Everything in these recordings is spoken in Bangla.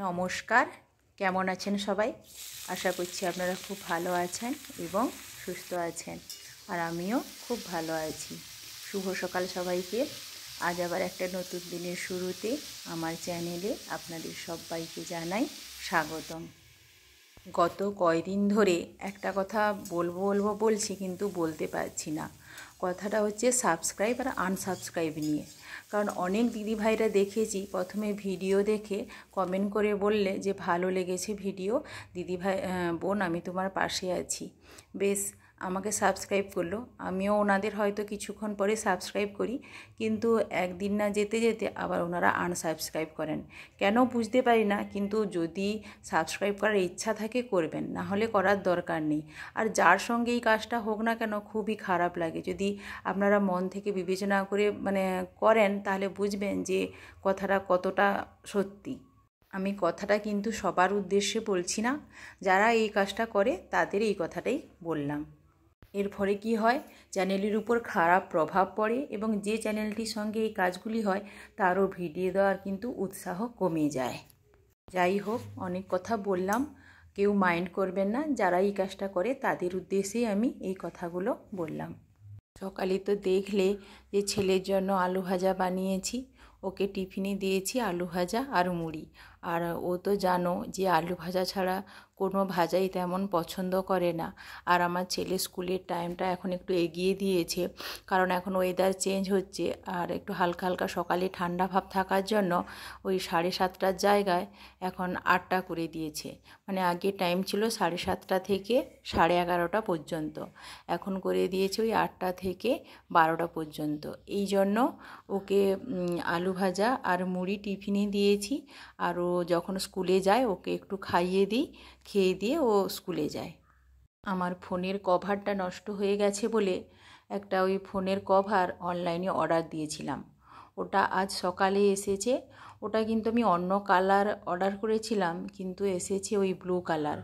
নমস্কার, কেমন আছেন সবাই? আশা করছি আপনারা খুব ভালো আছেন এবং সুস্থ আছেন, আর আমিও খুব ভালো আছি। শুভ সকাল সবাইকে। আজ আবার একটা নতুন দিনের শুরুতে আমার চ্যানেলে আপনাদের সবাইকে জানাই স্বাগতম। গত কয়দিন ধরে একটা কথা বলবো বলছি, কিন্তু বলতে পারছি না। কথাটা হচ্ছে সাবস্ক্রাইব আর আনসাবস্ক্রাইব নিয়ে। কারণ অনেক দিদিভাইরা দেখেছি প্রথমে ভিডিও দেখে কমেন্ট করে বললে যে ভালো লেগেছে ভিডিও, দিদিভাই বোন আমি তোমার পাশে আছি, বেশ আমাকে সাবস্ক্রাইব করলো। আমিও ওনাদের হয়তো কিছুক্ষণ পরে সাবস্ক্রাইব করি, কিন্তু একদিন না যেতে যেতে আবার ওনারা আনসাবস্ক্রাইব করেন। কেন বুঝতে পারি না, কিন্তু যদি সাবস্ক্রাইব করার ইচ্ছা থাকে করবেন, না হলে করার দরকার নেই। আর যার সঙ্গে এই কাজটা হোক না কেন খুবই খারাপ লাগে। যদি আপনারা মন থেকে বিবেচনা করে করেন, তাহলে বুঝবেন যে কথাটা কতটা সত্যি। আমি কথাটা কিন্তু সবার উদ্দেশ্যে বলছি না, যারা এই কাজটা করে তাদের এই কথাটাই বললাম। এর ফলে কি হয়, চ্যানেলের উপর খারাপ প্রভাব পড়ে এবং যে চ্যানেলটির সঙ্গে এই কাজগুলি হয় তারও ভিডিও দেওয়ার কিন্তু উৎসাহ কমে যায়। যাই হোক, অনেক কথা বললাম, কেউ মাইন্ড করবেন না। যারা এই কাজটা করে তাদের উদ্দেশ্যেই আমি এই কথাগুলো বললাম। সকালে তো দেখলে যে ছেলের জন্য আলু ভাজা বানিয়েছি, ওকে টিফিনে দিয়েছি আলু ভাজা আর মুড়ি। আর ও তো জানো যে আলু ভাজা ছাড়া কোনো ভাজাই তেমন পছন্দ করে না। আর আমার ছেলে স্কুলের টাইমটা এখন একটু এগিয়ে দিয়েছে, কারণ এখন ওয়েদার চেঞ্জ হচ্ছে, আর একটু হালকা হালকা সকালে ঠান্ডা ভাব থাকার জন্য ওই 7:30টার জায়গায় এখন 8টা করে দিয়েছে। মানে আগে টাইম ছিল 7:30 থেকে 11:30 পর্যন্ত, এখন করে দিয়েছে ওই 8টা থেকে 12টা পর্যন্ত। এই জন্য ওকে আলু ভাজা আর মুড়ি টিফিনে দিয়েছি। আর ও যখন স্কুলে যায় ওকে একটু খাইয়ে দিই, খেয়ে দিয়ে ও স্কুলে যায়। আমার ফোনের কভারটা নষ্ট হয়ে গেছে বলে একটা ওই ফোনের কভার অনলাইনে অর্ডার দিয়েছিলাম, ওটা আজ সকালে এসেছে। ওটা কিন্তু আমি অন্য কালার অর্ডার করেছিলাম, কিন্তু এসেছে ওই ব্লু কালার।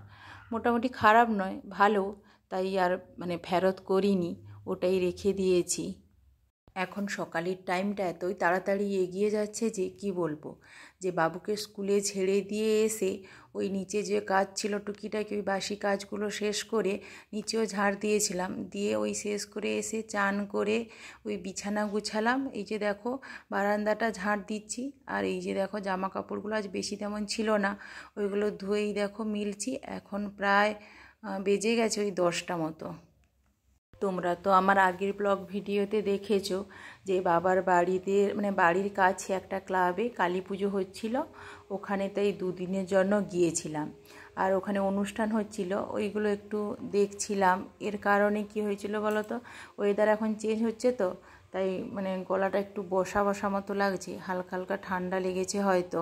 মোটামুটি খারাপ নয়, ভালো, তাই আর ফেরত করিনি, ওটাই রেখে দিয়েছি। এখন সকালের টাইমটা এতই তাড়াতাড়ি এগিয়ে যাচ্ছে যে কি বলবো, যে বাবুকে স্কুলে ছেড়ে দিয়ে এসে ওই নিচে যে কাজ ছিল টুকিটাকি ওই বাসি কাজগুলো শেষ করে নিচেও ঝাড় দিয়েছিলাম, দিয়ে ওই শেষ করে এসে চান করে ওই বিছানা গুছালাম। এই যে দেখো বারান্দাটা ঝাড় দিচ্ছি, আর এই যে দেখো জামা কাপড়গুলো আজ বেশি তেমন ছিল না, ওইগুলো ধুয়েই দেখো মিলছি। এখন প্রায় বেজে গেছে ওই 10টা মতো। তোমরা তো আমার আগের ব্লগ ভিডিওতে দেখেছো যে বাবার বাড়িতে বাড়ির কাছে একটা ক্লাবে কালী পুজো হচ্ছিল, ওখানে তাই 2 দিনের জন্য গিয়েছিলাম। আর ওখানে অনুষ্ঠান হচ্ছিল, ওইগুলো একটু দেখছিলাম। এর কারণে কি হয়েছিল বলো তো, ওয়েদার এখন চেঞ্জ হচ্ছে তো, তাই গলাটা একটু বসা বসা মতো লাগছে, হালকা হালকা ঠান্ডা লেগেছে হয়তো।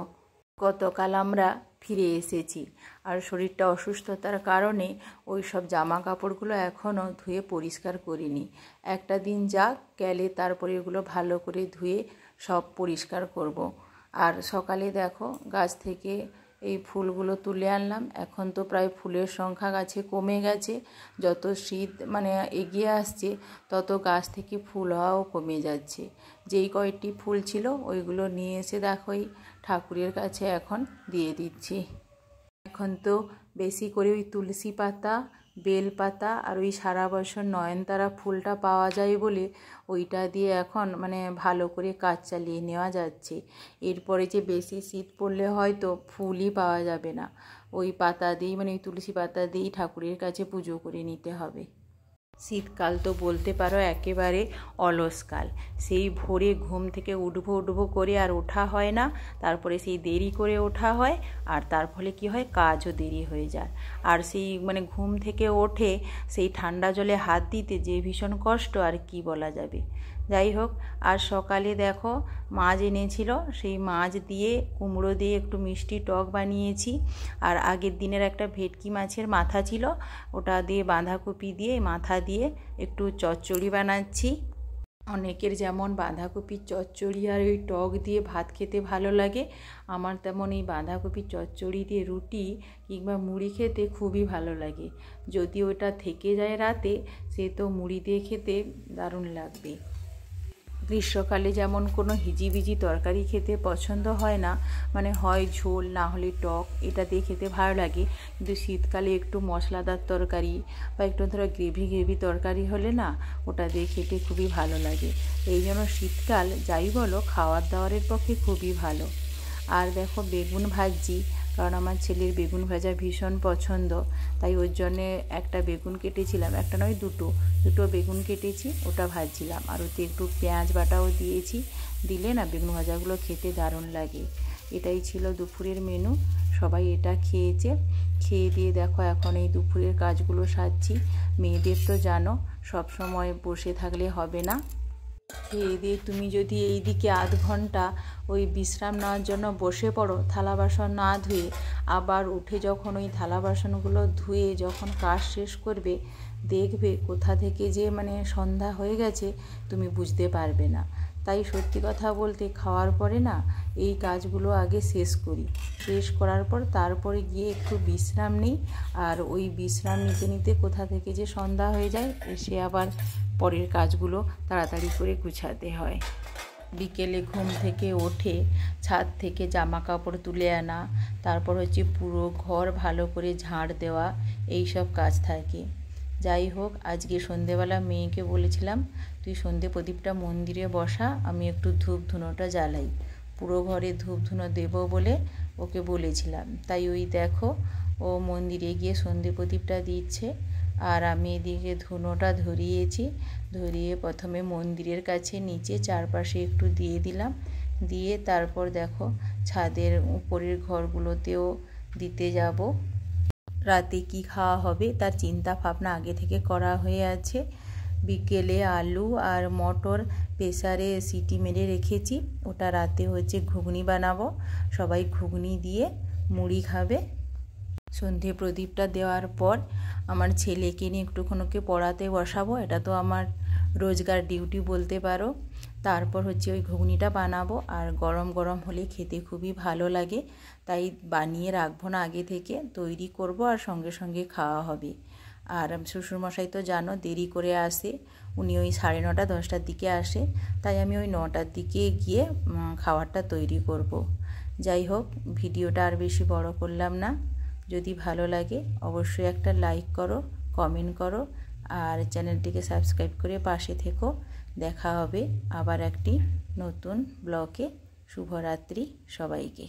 গতকাল আমরা ফিরে এসেছি, আর শরীরটা অসুস্থতার কারণে ওই সব জামা কাপড়গুলো এখনও ধুয়ে পরিষ্কার করিনি। একটা দিন যাক গেলে তারপরে এগুলো ভালো করে ধুয়ে সব পরিষ্কার করব। আর সকালে দেখো গাছ থেকে এই ফুলগুলো তুলে আনলাম। এখন তো প্রায় ফুলের সংখ্যা গাছে কমে গেছে, যত শীত এগিয়ে আসছে তত গাছ থেকে ফুল হওয়াও কমে যাচ্ছে। যেই কয়েকটি ফুল ছিল ওইগুলো নিয়ে এসে দেখো এই ঠাকুরের কাছে এখন দিয়ে দিচ্ছি। এখন তো বেশি করে ওই তুলসী পাতা, বেল পাতা আর ওই সারা বছর নয়নতারা ফুলটা পাওয়া যায় বলে ওইটা দিয়ে এখন ভালো করে কাজ চালিয়ে নেওয়া যাচ্ছে। এরপরে যে বেশি শীত পড়লে হয়তো ফুলই পাওয়া যাবে না, ওই পাতা দিয়েই ওই তুলসী পাতা দিয়েই ঠাকুরের কাছে পুজো করে নিতে হবে। শীতকাল তো বলতে পারো একেবারে অলসকাল। সেই ভোরে ঘুম থেকে উঠবো করে আর ওঠা হয় না, তারপরে সেই দেরি করে ওঠা হয়, আর তার ফলে কি হয়, কাজও দেরি হয়ে যায়। আর সেই ঘুম থেকে ওঠে সেই ঠান্ডা জলে হাত দিতে যে ভীষণ কষ্ট, আর কি বলা যাবে। যাই হোক, আর সকালে দেখো মাছ এনেছিল, সেই মাছ দিয়ে কুমড়ো দিয়ে একটু মিষ্টি টক বানিয়েছি। আর আগের দিনের একটা ভেটকি মাছের মাথা ছিল, ওটা দিয়ে বাঁধাকপি দিয়ে মাথা দিয়ে একটু চচ্চড়ি বানাচ্ছি। অনেকের যেমন বাঁধাকপির চচ্চড়ি আর ওই টক দিয়ে ভাত খেতে ভালো লাগে, আমার তেমন এই বাঁধাকপির চচ্চড়ি দিয়ে রুটি কিংবা মুড়ি খেতে খুবই ভালো লাগে। যদি ওটা থেকে যায় রাতে, সে তো মুড়ি দিয়ে খেতে দারুণ লাগবে। গ্রীষ্মকালে যেমন কোনো হিজিবিজি তরকারি খেতে পছন্দ হয় না, মানে হয় ঝোল না হলে টক, এটা দিয়ে খেতে ভালো লাগে। কিন্তু শীতকালে একটু মশলাদার তরকারি বা একটু ধরো গ্রেভি তরকারি হলে না, ওটা দিয়ে খেতে খুবই ভালো লাগে। এই জন্য শীতকাল যাই বলো খাওয়ার দাওয়ারের পক্ষে খুবই ভালো। আর দেখো বেগুন ভাজছি, কারণ আমার ছেলের বেগুন ভাজা ভীষণ পছন্দ, তাই ওর জন্যে একটা বেগুন কেটেছিলাম, একটা নয় দুটো বেগুন কেটেছি, ওটা ভাজছিলাম। আর ওতে একটু পেঁয়াজ বাটাও দিয়েছি, দিলে না বেগুন ভাজাগুলো খেতে দারুণ লাগে। এটাই ছিল দুপুরের মেনু। সবাই এটা খেয়েছে, খেয়ে দিয়ে দেখো এখন এই দুপুরের কাজগুলো সারছি। মেয়েদের তো জানো সব সময় বসে থাকলে হবে না, খেয়ে দিয়ে তুমি যদি এই দিকে আধ ঘন্টা ওই বিশ্রাম নেওয়ার জন্য বসে পড়ো থালা বাসন না ধুয়ে, আবার উঠে যখন ওই থালা বাসনগুলো ধুয়ে যখন কাজ শেষ করবে, দেখবে কোথা থেকে যে মানে সন্ধ্যা হয়ে গেছে তুমি বুঝতে পারবে না। তাই সত্যি কথা বলতে খাওয়ার পরে না এই কাজগুলো আগে শেষ করি, শেষ করার পর তারপরে গিয়ে একটু বিশ্রাম নিই। আর ওই বিশ্রাম নিতে নিতে কোথা থেকে যে সন্ধ্যা হয়ে যায়, এসে আবার পরের কাজগুলো তাড়াতাড়ি করে গুছাতে হয়। বিকেলে ঘুম থেকে উঠে ছাদ থেকে জামা কাপড় তুলে আনা, তারপর হচ্ছে পুরো ঘর ভালো করে ঝাড় দেওয়া, এই সব কাজ থাকে। যাই হোক, আজকে সন্ধেবেলা মেয়েকে বলেছিলাম তুই সন্ধে প্রদীপটা মন্দিরে বসা, আমি একটু ধূপ ধুনোটা জ্বালাই, পুরো ঘরে ধূপ ধুনো দেবো বলে ওকে বলেছিলাম। তাই ওই দেখো ও মন্দিরে গিয়ে সন্ধে প্রদীপটা দিচ্ছে, আর আমি এদিকে ধুনোটা ধরিয়েছি। ধরিয়ে প্রথমে মন্দিরের কাছে নিচে চারপাশে একটু দিয়ে দিলাম, দিয়ে তারপর দেখো ছাদের উপরের ঘরগুলোতেও দিতে যাব। রাতে কি খাওয়া হবে তার চিন্তা ভাবনা আগে থেকে করা হয়ে আছে। বিকেলে আলু আর মটর প্রেসারে সিটি মেরে রেখেছি, ওটা রাতে হচ্ছে ঘুগনি বানাবো, সবাই ঘুগনি দিয়ে মুড়ি খাবে। সন্ধে প্রদীপটা দেওয়ার পর আমার ছেলেকে নিয়ে একটুক্ষণকে পড়াতে বসাবো, এটা তো আমার রোজগার ডিউটি বলতে পারো। তারপর হচ্ছে ওই ঘুগনিটা বানাবো, আর গরম গরম হলে খেতে খুবই ভালো লাগে, তাই বানিয়ে রাখবো না, আগে থেকে তৈরি করব আর সঙ্গে সঙ্গে খাওয়া হবে। আর শ্বশুরমশাই তো জানো দেরি করে আসে, উনি ওই 9:30 10টার দিকে আসে, তাই আমি ওই 9টার দিকে গিয়ে খাবারটা তৈরি করব। যাই হোক, ভিডিওটা আর বেশি বড় করলাম না। যদি ভালো লাগে অবশ্যই একটা লাইক করো, কমেন্ট করো, আর চ্যানেলটিকে সাবস্ক্রাইব করে পাশে থেকো। দেখা হবে আবার একটি নতুন ব্লগে। শুভরাত্রি সবাইকে।